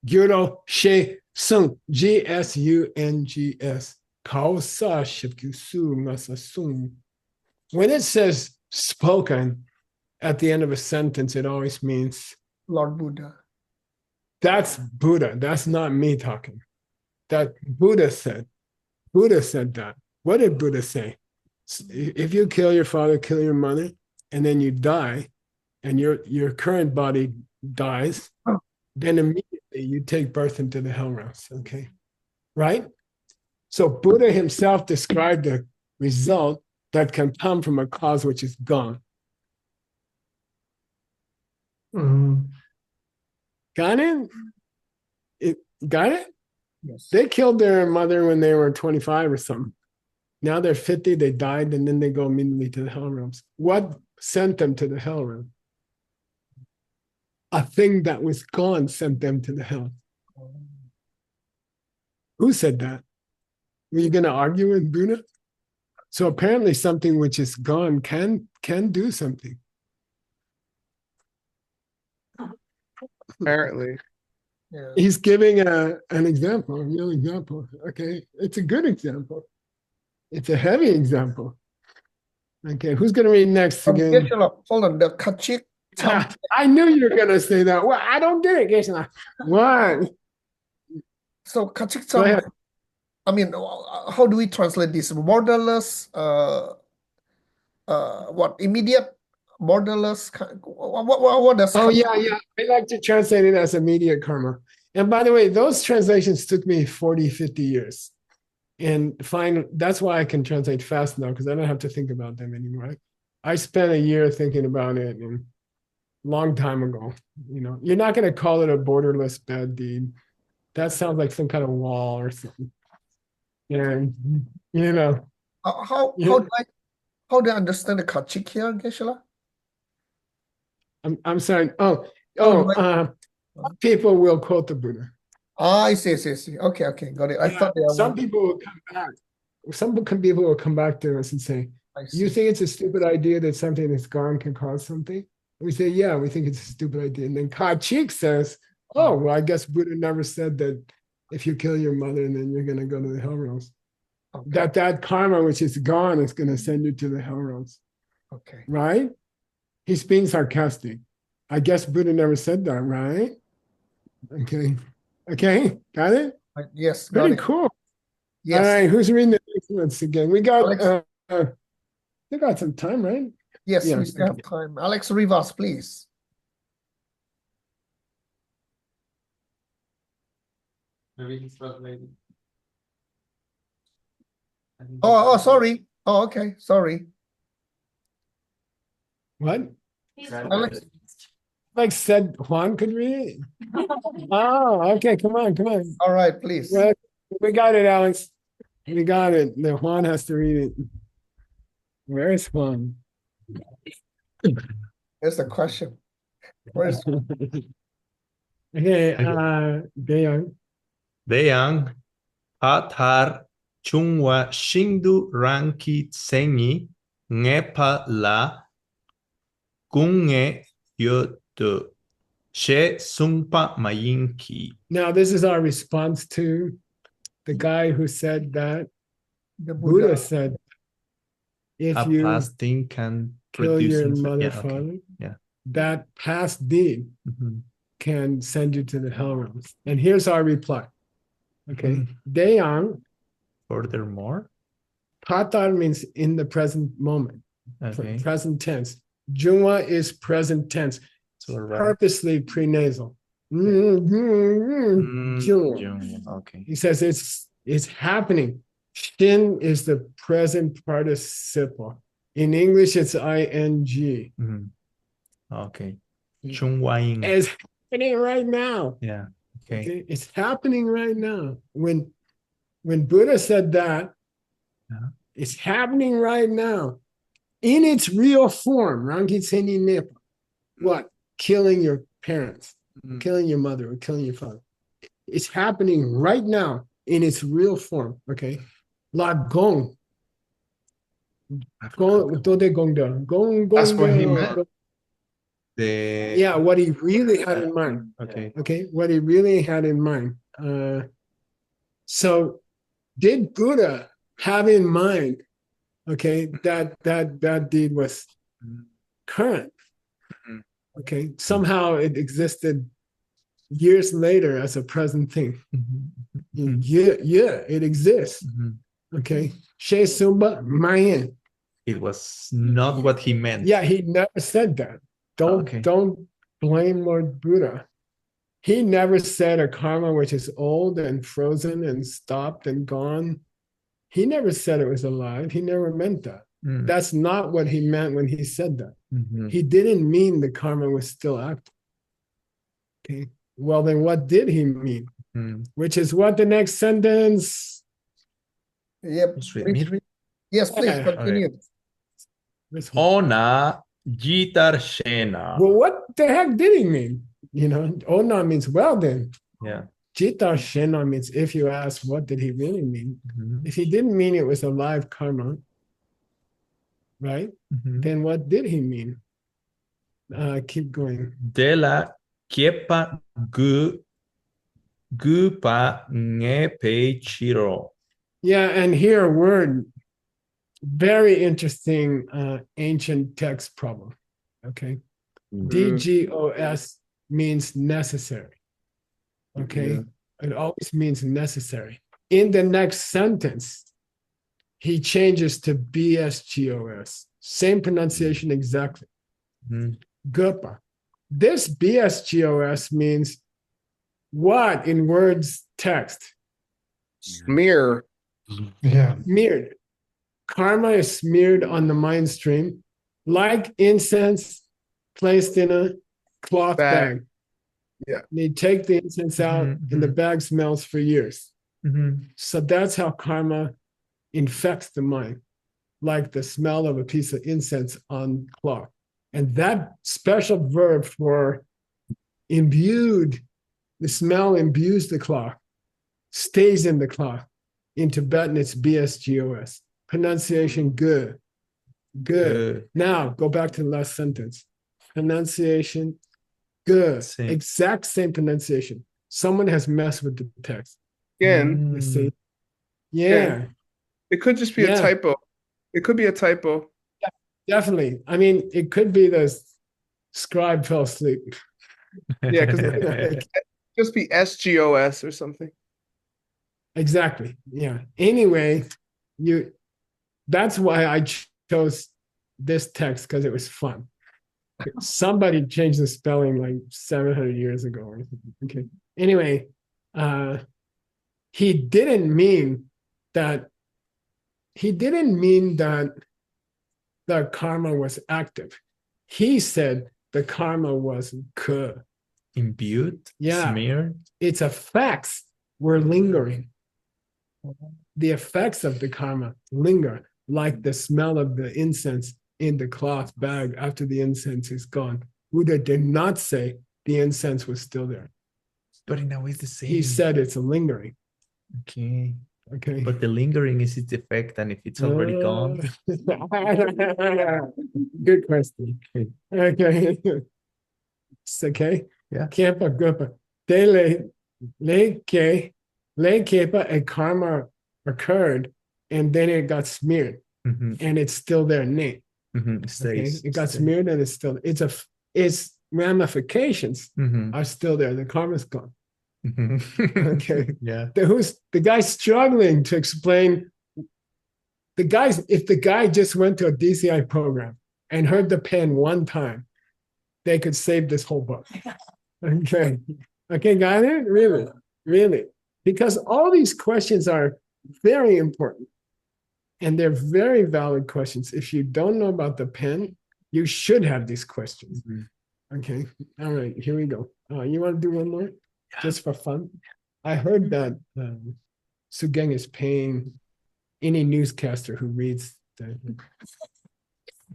Gyuro She Sung. Gsungs. Kausa Shipkusu Masasung. When it says spoken at the end of a sentence, it always means Lord Buddha. that's Buddha. That's not me talking. That Buddha said. Buddha said that. What did Buddha say? If you kill your father, kill your mother, and then you die, and your current body dies, then immediately you take birth into the hell realms. Okay, right? So Buddha himself described a result that can come from a cause which is gone. Mhm. Got it? Got it? Yes. They killed their mother when they were 25 or something. Now they're 50, they died, and then they go immediately to the hell realms. What sent them to the hell realm? A thing that was gone sent them to the hell. Who said that? Were you going to argue with Buddha? So apparently something which is gone can do something. apparently. Yeah. He's giving an example, a real example. Okay, it's a good example. It's a heavy example. Okay, who's going to read next again? Hold on. The Kachik. I knew you were going to say that. Well, I don't get it, Geshe. Why? So Kachik. Go ahead. I mean, how do we translate this? Borderless. What immediate? Borderless. What does? Oh, yeah. I like to translate it as immediate karma. And by the way, those translations took me 40, 50 years. And that's why I can translate fast now, because I don't have to think about them anymore. I spent a year thinking about it and long time ago. You're not going to call it a borderless bad deed. That sounds like some kind of wall or something. And How do I understand the Kachik here, Geshe? I'm sorry. do People will quote the Buddha. I see. Okay, got it. I thought they some people will come back. Some people will come back to us and say, I see. "You think it's a stupid idea that something that's gone can cause something?" And we say, "Yeah, we think it's a stupid idea." And then Kachik says, "Oh, well, I guess Buddha never said that if you kill your mother and then you're going to go to the hell realms. Okay. That karma which is gone is going to send you to the hell realms." Okay. Right? He's being sarcastic. I guess Buddha never said that, right? Okay, got it? Yes, got Pretty it. cool. Yes. All right, who's reading the next ones again? We Alex. got some time, right? Yes, Yeah, we still have time. Alex Rivas, please. Maybe he's translating. Oh, sorry. Oh, okay, sorry. What? Alex, Like said Juan could read it? Oh, okay, come on. all right, please. Well, we got it, Alex. We got it. The Juan has to read it. Where is Juan? There's the question. Where's Okay, Dayan. Deyang Pathar Chungwa Shindu Ranki Tsengi Ngepa La Gunge Yotu She Sungpa Mayinki. Now, this is our response to the guy who said that the Buddha Buddha? said, if A you past thing can kill produce your inf- mother, yeah, okay. father, Yeah. that past deed Mhm. can send you to the hell realms. And here's our reply. Okay. Mhm. Deyang, Furthermore, patar means in the present moment, okay. present tense. Junwa is present tense, So right. purposely prenasal. Junwa. Jung, okay. He says it's happening. Shin is the present participle. In English, it's ing. Mhm. Okay. Chungwaing. It's happening right now. Yeah. Okay. Okay? It's happening right now. When Buddha said that, Yeah. it's happening right now in its real form. Rangitseni Nipa. What? Killing your parents, killing your mother, or killing your father. It's happening right now in its real form. Okay. La gong. Gong, dode gong da. Gong, gong. That's what he da. meant. Yeah, what he really had in mind. Okay. Okay, what he really had in mind. So did Buddha have in mind, okay, that deed was current? Mhm. Okay, somehow it existed years later as a present thing. Mhm. Yeah, it exists. Mhm. Okay, She Sumba Mayan. It was not what he meant. Yeah, he never said that. Okay. Don't blame Lord Buddha. He never said a karma which is old and frozen and stopped and gone. He never said it was alive. He never meant that. Mm. That's not what he meant when he said that. Mhm. He didn't mean the karma was still active. Okay. Well, then what did he mean? Mm. Which is what the next sentence. Yep. Let's read. Me read. Yes, please Yeah, continue. Ona Jitar Shena. Well, what the heck did he mean? You know, Ona means well then. Yeah. Jita Shena means if you ask what did he really mean? Mhm. If he didn't mean it was a live karma, right? Mhm. Then what did he mean? Keep going. De la Kiepa Gupa Ngepe Chiro. Yeah, and here a word, very interesting ancient text problem. Okay. DGOS means necessary. Okay. It always means necessary. In the next sentence, he changes to BSGOS. Same pronunciation exactly. Mhm. Gupa. This BSGOS means what in words text? Smear. Yeah. Smeared. Karma is smeared on the mind stream like incense placed in a cloth bag. Yeah. And you take the incense out and the bag smells for years. Mhm. So that's how karma infects the mind, like the smell of a piece of incense on cloth. And that special verb for imbued, the smell imbues the cloth, stays in the cloth. In Tibetan, it's BSGOS. Pronunciation good. Good. Now go back to the last sentence. Pronunciation good. Same. Exact same pronunciation. Someone has messed with the text. Again, You see? Yeah, it could just be a Yeah. typo. It could be a typo. definitely. I mean, it could be the scribe fell asleep. Yeah, because just be SGOS or something. Exactly. Yeah. Anyway, that's why I chose this text, because it was fun. Somebody changed the spelling like 700 years ago or something. Okay. Anyway, he didn't mean that he didn't mean that the karma was active. He said the karma was ke. Imbued, Yeah. smeared. Its effects were lingering. The effects of the karma linger, like the smell of the incense in the cloth bag after the incense is gone. Buddha did not say the incense was still there. But in a way, it's the same. He said it's a lingering. Okay. Okay. But the lingering is its effect, and if it's already gone. Good question. Okay. It's okay. Yeah. Kepa gupa. Le kepa, a karma occurred, and then it got smeared, and it's still there. Ne. It stays. Okay? It got smeared, and it's still. Its ramifications are still there. The karma's gone. Okay. Yeah. The guy's struggling to explain. If the guy just went to a DCI program and heard the pen one time, they could save this whole book. Okay. Okay, got it? Really? Really? Because all these questions are very important. And they're very valid questions. If you don't know about the pen, you should have these questions. Okay. All right, here we go. You want to do one more? Just for fun? I heard that SUGENG is paying any newscaster who reads the.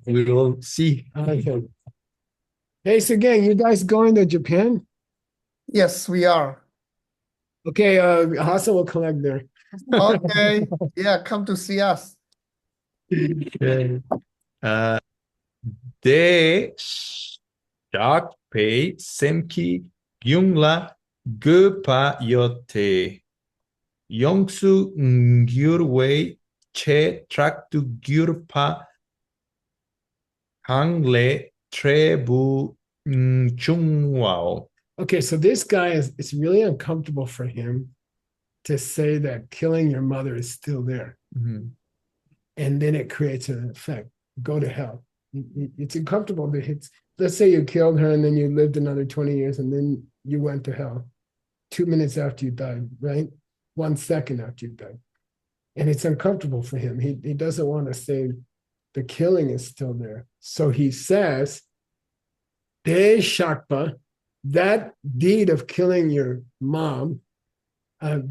We will see. Okay. Hey, SUGENG, you guys going to Japan? Yes, we are. Okay, Hasa will collect there. Okay. Yeah, come to see us. Okay. De Shak Pei Semki Gyungla Gupa Yote Yongsu Gyurwei Che Traktu Gyurpa Hangle Trebu Chungwao. Okay, so this guy it's really uncomfortable for him to say that killing your mother is still there. And then it creates an effect. Go to hell. It's uncomfortable to hit. Let's say you killed her and then you lived another 20 years and then you went to hell 2 minutes after you died, right? 1 second after you died. And it's uncomfortable for him. He doesn't want to say the killing is still there. So he says, De Shakpa, that deed of killing your mom,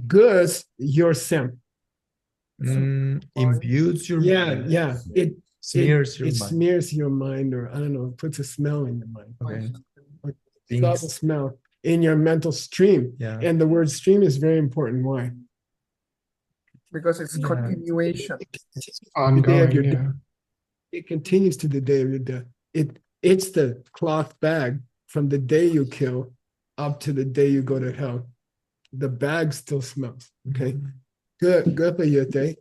goods your sem. Imbues your mind. Yeah. It smears your mind. mind. Smears your mind, or I don't know, puts a smell in your mind. Okay. Subtle smell in your mental stream. Yeah. And the word stream is very important. Why? Because it's continuation. Ongoing, It continues to the day of your death. It's the cloth bag from the day you kill up to the day you go to hell. The bag still smells. Okay. Good for you, day.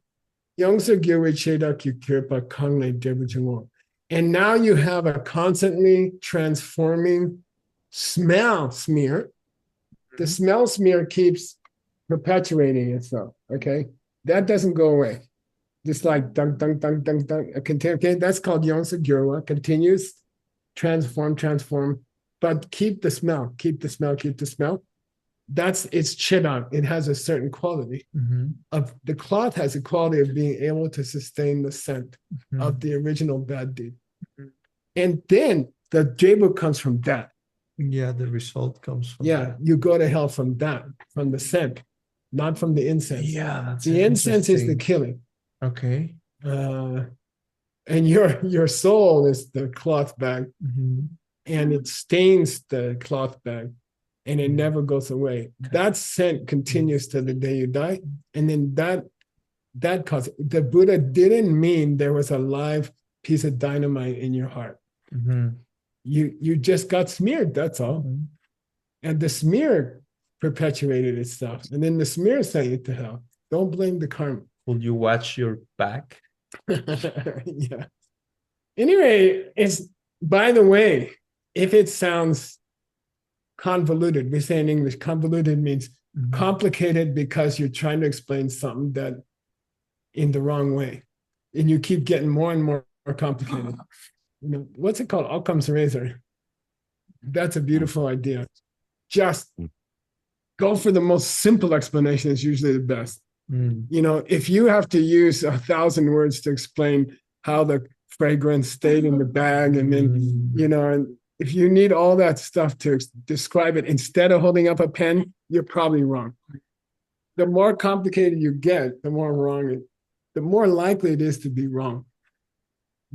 And now you have a constantly transforming smell smear. The smell smear keeps perpetuating itself. Okay. That doesn't go away. Just like dunk, dunk, dunk, dunk, dunk. Okay, that's called Yongsa Gyurwa. Continues, transform, but keep the smell. That's its chidan. It has a certain quality. Of the cloth has a quality of being able to sustain the scent of the original bad deed. And then the jebu comes from that. Yeah, the result comes from that. You go to hell from that, from the scent, not from the incense. Yeah, the incense is the killing. Okay. And your soul is the cloth bag, and it stains the cloth bag, and it never goes away. That scent continues to the day you die, and then that causes the Buddha didn't mean there was a live piece of dynamite in your heart. You just got smeared. That's all, and the smear perpetuated itself, and then the smear sent you to hell. Don't blame the karma. Will you watch your back? Yeah. Anyway, by the way, if it sounds convoluted, we say in English, convoluted means complicated because you're trying to explain something that in the wrong way. And you keep getting more and more complicated. What's it called? Occam's razor. That's a beautiful idea. Just go for the most simple explanation is usually the best. Mm. You know, if you have to use 1,000 words to explain how the fragrance stayed in the bag, and then, you know, and if you need all that stuff to describe it instead of holding up a pen, you're probably wrong. The more complicated you get, the more the more likely it is to be wrong.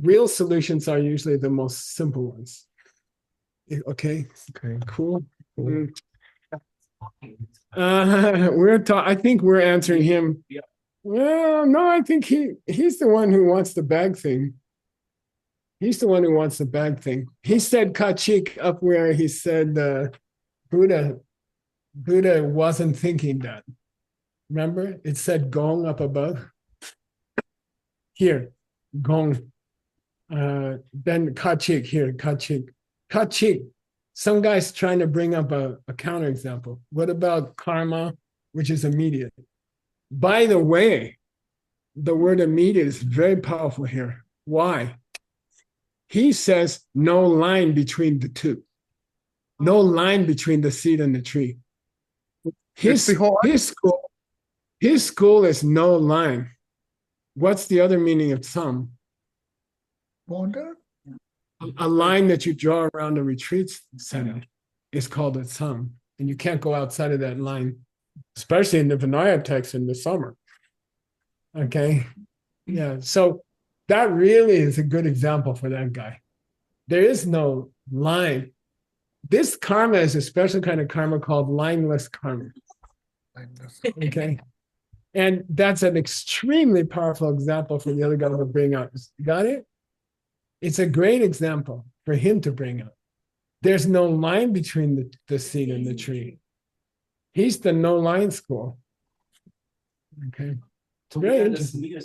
Real solutions are usually the most simple ones. Okay, Okay. cool. I think we're answering him. Well, no, I think he's the one who wants the bag thing. He's the one who wants the bag thing. He said kachik up where he said Buddha wasn't thinking that. Remember? It said gong up above. Here, gong. Then kachik here, kachik. Kachik. Some guy's trying to bring up a counterexample. What about karma, which is immediate? By the way, the word immediate is very powerful here. Why? He says no line between the two. No line between the seed and the tree. His school is no line. What's the other meaning of some? Border? A line that you draw around a retreat center is called a sum. And you can't go outside of that line, especially in the Vinaya text in the summer. Okay? Yeah, so that really is a good example for that guy. There is no line. This karma is a special kind of karma called lineless karma. Okay? And that's an extremely powerful example for the other guy to bring up. Got it? It's a great example for him to bring up. There's no line between the seed and the tree. He's the no line school. Okay. It's very interesting.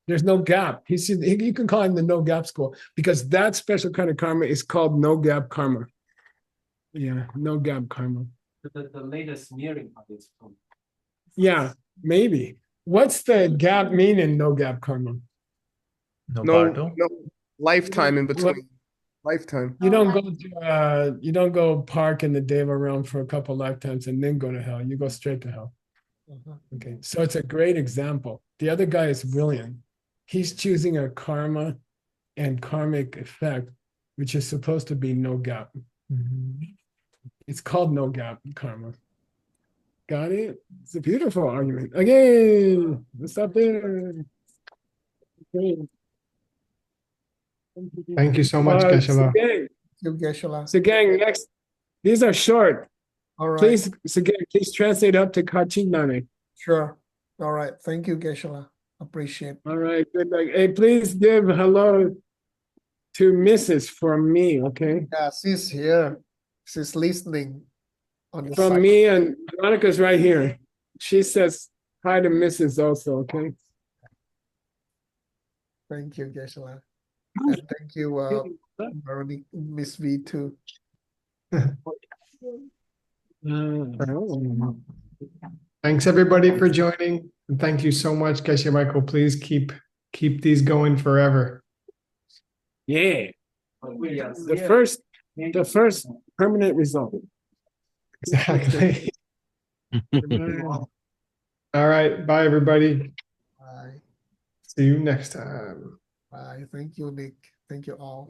There's no gap. You can call him the no gap school because that special kind of karma is called no gap karma. Yeah, no gap karma. The latest mirroring of this from. Yeah, maybe. What's the gap mean in no gap karma? No lifetime in between. Lifetime. You don't go park in the Deva realm for a couple lifetimes and then go to hell. You go straight to hell. Okay, so it's a great example. The other guy is brilliant. He's choosing a karma and karmic effect, which is supposed to be no gap. It's called no gap karma. Got it? It's a beautiful argument. Again, let's stop there. Okay. Thank you so much, Geshe-la. Sugeng, next. These are short. All right. Please translate up to Kachinane. Sure. All right. Thank you, Geshe-la. Appreciate it. All right. Good luck. Hey, please give hello to Mrs. from me, okay? Yeah, she's here. She's listening on the From side. me, and Veronica's right here. She says hi to Mrs. also, okay? Thank you, Geshe-la. And thank you, Veronica, Miss V too. Thanks everybody for joining. And thank you so much, Geshe Michael. Please keep these going forever. Yeah. The first permanent result. Exactly. All right. Bye everybody. Bye. See you next time. Bye. Thank you, Nick. Thank you all.